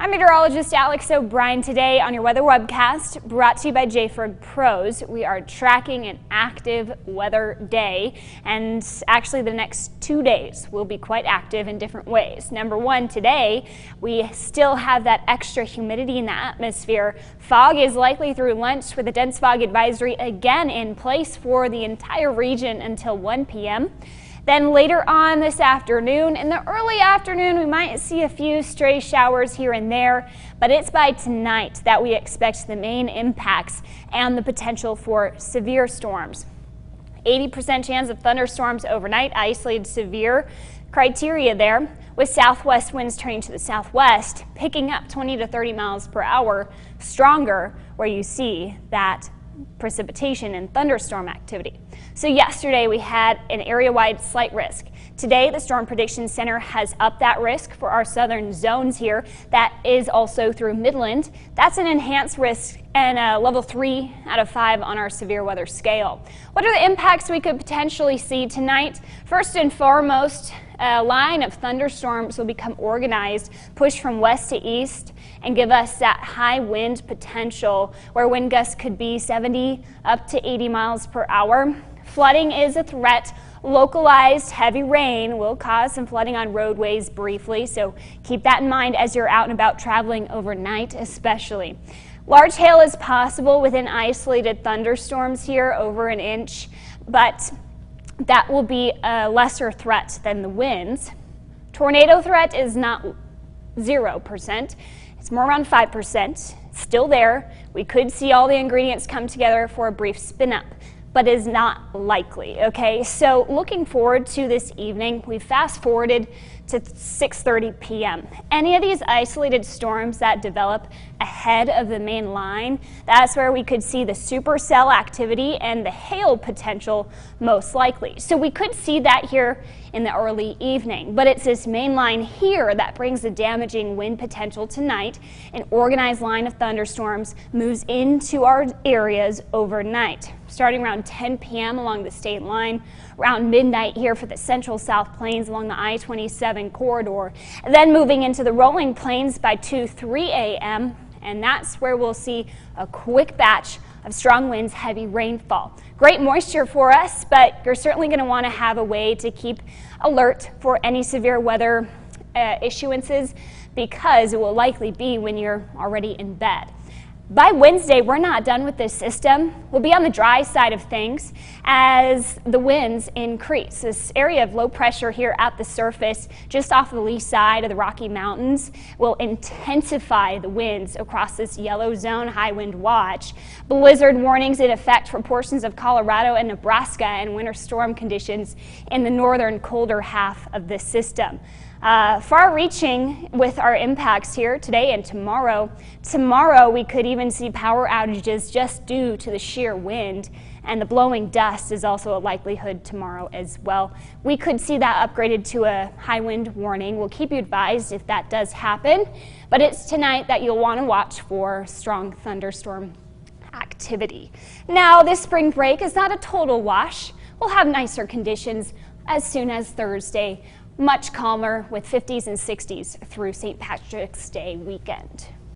I'm meteorologist Alex O'Brien. Today on your weather webcast, brought to you by JFerg Pros. We are tracking an active weather day, and actually the next 2 days will be quite active in different ways. Number one, today we still have that extra humidity in the atmosphere. Fog is likely through lunch with a dense fog advisory again in place for the entire region until 1 p.m. Then later on this afternoon, in the early afternoon, we might see a few stray showers here and there, but it's by tonight that we expect the main impacts and the potential for severe storms. 80% chance of thunderstorms overnight, isolated severe criteria there, with southwest winds turning to the southwest, picking up 20 to 30 miles per hour, stronger where you see that precipitation and thunderstorm activity. So yesterday we had an area-wide slight risk. Today the Storm Prediction Center has upped that risk for our southern zones here. That is also through Midland. That's an enhanced risk and a level 3 out of 5 on our severe weather scale. What are the impacts we could potentially see tonight? First and foremost, a line of thunderstorms will become organized, push from west to east, and give us that high wind potential where wind gusts could be 70 up to 80 miles per hour. Flooding is a threat. Localized heavy rain will cause some flooding on roadways briefly, so keep that in mind as you're out and about traveling overnight especially. Large hail is possible within isolated thunderstorms here, over an inch, but that will be a lesser threat than the winds. Tornado threat is not 0%. It's more around 5%. Still there. We could see all the ingredients come together for a brief spin up, but is not likely, okay? So looking forward to this evening, we fast forwarded to 6:30 p.m. Any of these isolated storms that develop ahead of the main line, that's where we could see the supercell activity and the hail potential most likely. So we could see that here in the early evening, but it's this main line here that brings the damaging wind potential tonight. An organized line of thunderstorms moves into our areas overnight, starting around 10 p.m. along the state line, around midnight here for the central South Plains along the I-27 corridor, and then moving into the rolling plains by 2-3 a.m., and that's where we'll see a quick batch of strong winds, heavy rainfall. Great moisture for us, but you're certainly going to want to have a way to keep alert for any severe weather issuances, because it will likely be when you're already in bed. By Wednesday, we're not done with this system. We'll be on the dry side of things as the winds increase. This area of low pressure here at the surface, just off the lee side of the Rocky Mountains, will intensify the winds across this yellow zone high wind watch. Blizzard warnings in effect for portions of Colorado and Nebraska, and winter storm conditions in the northern colder half of this system. Far-reaching with our impacts here today and tomorrow. Tomorrow we could even see power outages just due to the sheer wind, and the blowing dust is also a likelihood tomorrow as well. We could see that upgraded to a high wind warning. We'll keep you advised if that does happen, but it's tonight that you'll want to watch for strong thunderstorm activity. Now, this spring break is not a total wash. We'll have nicer conditions as soon as Thursday. Much calmer with 50s and 60s through St. Patrick's Day weekend.